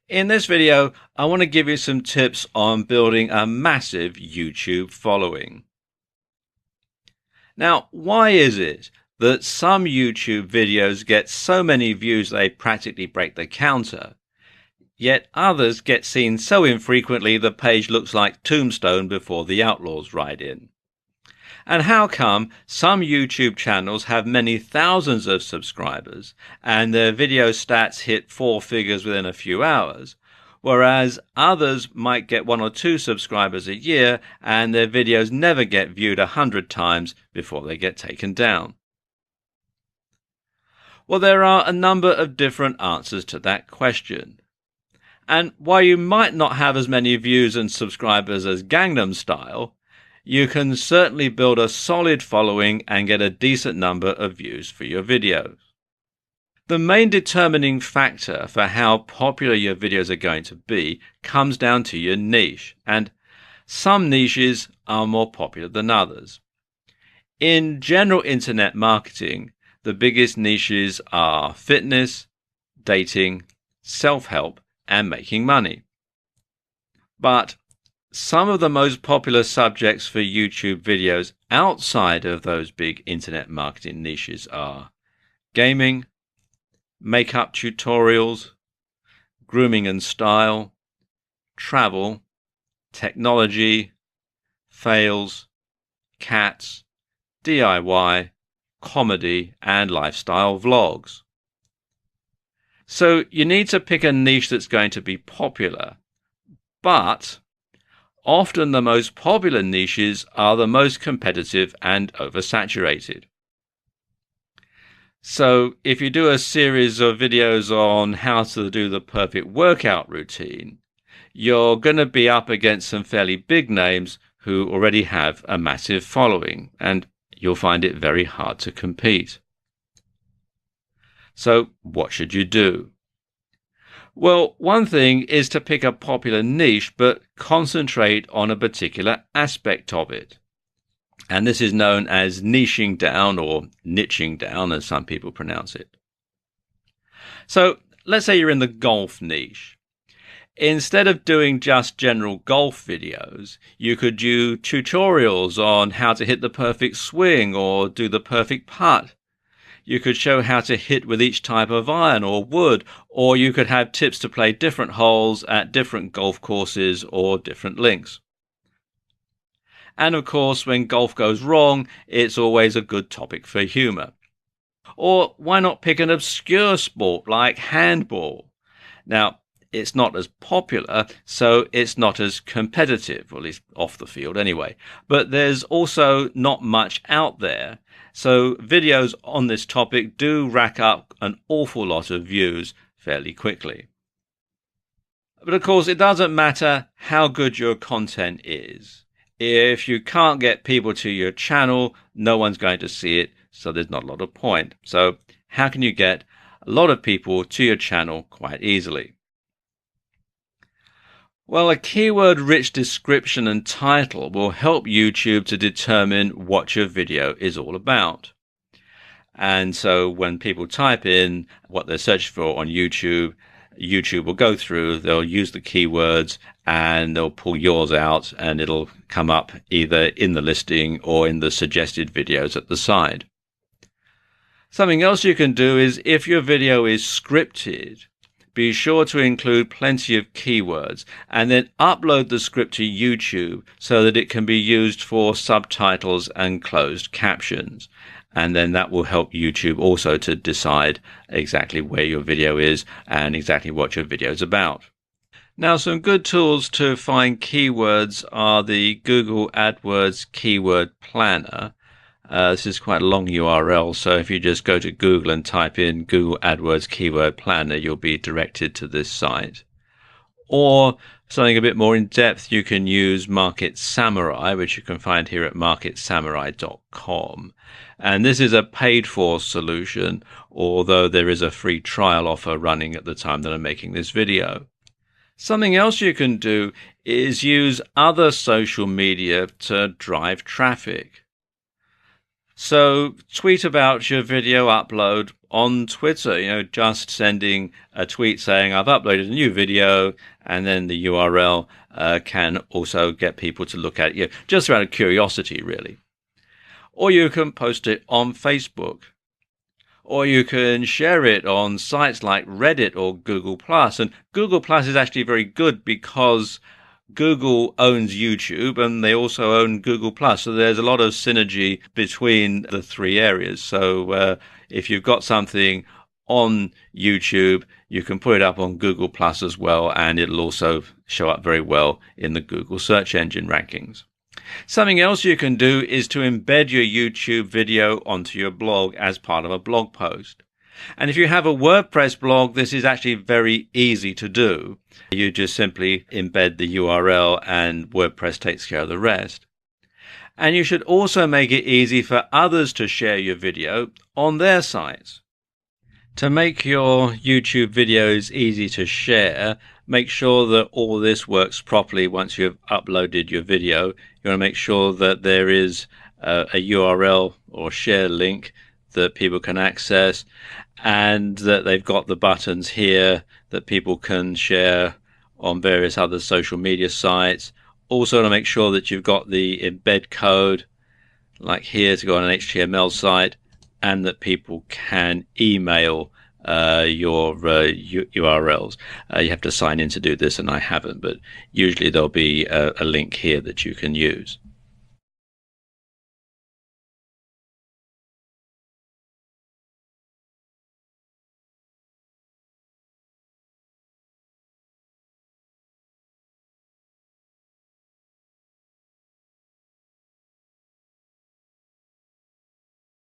In this video, I want to give you some tips on building a massive YouTube following. Now, why is it that some YouTube videos get so many views they practically break the counter, yet others get seen so infrequently the page looks like Tombstone before the Outlaws ride in? And how come some YouTube channels have many thousands of subscribers and their video stats hit 4 figures within a few hours, whereas others might get 1 or 2 subscribers a year and their videos never get viewed 100 times before they get taken down? Well, there are a number of different answers to that question. And while you might not have as many views and subscribers as Gangnam Style, you can certainly build a solid following and get a decent number of views for your videos. The main determining factor for how popular your videos are going to be comes down to your niche, and some niches are more popular than others. In general internet marketing, the biggest niches are fitness, dating, self-help, and making money. But some of the most popular subjects for YouTube videos outside of those big internet marketing niches are gaming, makeup tutorials, grooming and style, travel, technology, fails, cats, DIY, comedy, and lifestyle vlogs. So you need to pick a niche that's going to be popular, but often the most popular niches are the most competitive and oversaturated. So if you do a series of videos on how to do the perfect workout routine, you're going to be up against some fairly big names who already have a massive following, and you'll find it very hard to compete. So what should you do? Well, one thing is to pick a popular niche, but concentrate on a particular aspect of it. And this is known as niching down, or niching down, as some people pronounce it. So let's say you're in the golf niche. Instead of doing just general golf videos, you could do tutorials on how to hit the perfect swing or do the perfect putt. You could show how to hit with each type of iron or wood, or you could have tips to play different holes at different golf courses or different links. And of course, when golf goes wrong, it's always a good topic for humor. Or why not pick an obscure sport like handball? Now, it's not as popular, so it's not as competitive, or at least off the field anyway. But there's also not much out there. So videos on this topic do rack up an awful lot of views fairly quickly. But of course, it doesn't matter how good your content is. If you can't get people to your channel, no one's going to see it, so there's not a lot of point. So how can you get a lot of people to your channel quite easily? Well, a keyword-rich description and title will help YouTube to determine what your video is all about. And so when people type in what they're searching for on YouTube, YouTube will go through, they'll use the keywords, and they'll pull yours out, and it'll come up either in the listing or in the suggested videos at the side. Something else you can do is, if your video is scripted, be sure to include plenty of keywords and then upload the script to YouTube so that it can be used for subtitles and closed captions. And then that will help YouTube also to decide exactly where your video is and exactly what your video is about. Now, some good tools to find keywords are the Google AdWords Keyword Planner. This is quite a long URL, so if you just go to Google and type in Google AdWords Keyword Planner, you'll be directed to this site. Or something a bit more in depth, you can use Market Samurai, which you can find here at marketsamurai.com. And this is a paid-for solution, although there is a free trial offer running at the time that I'm making this video. Something else you can do is use other social media to drive traffic. So tweet about your video upload on Twitter, just sending a tweet saying I've uploaded a new video, and then the URL can also get people to look at it, just out of curiosity, really. Or you can post it on Facebook. Or you can share it on sites like Reddit or Google+. And Google+ is actually very good because Google owns YouTube and they also own Google+. So there's a lot of synergy between the three areas. So if you've got something on YouTube, you can put it up on Google+ as well, and it'll also show up very well in the Google search engine rankings. Something else you can do is to embed your YouTube video onto your blog as part of a blog post. And if you have a WordPress blog, this is actually very easy to do. You just simply embed the URL and WordPress takes care of the rest. And you should also make it easy for others to share your video on their sites. To make your YouTube videos easy to share, make sure that all this works properly once you've uploaded your video. You want to make sure that there is a URL or share link that people can access, and that they've got the buttons here that people can share on various other social media sites. Also to make sure that you've got the embed code, like here, to go on an HTML site, and that people can email your URLs. You have to sign in to do this, and I haven't, but usually there'll be a link here that you can use.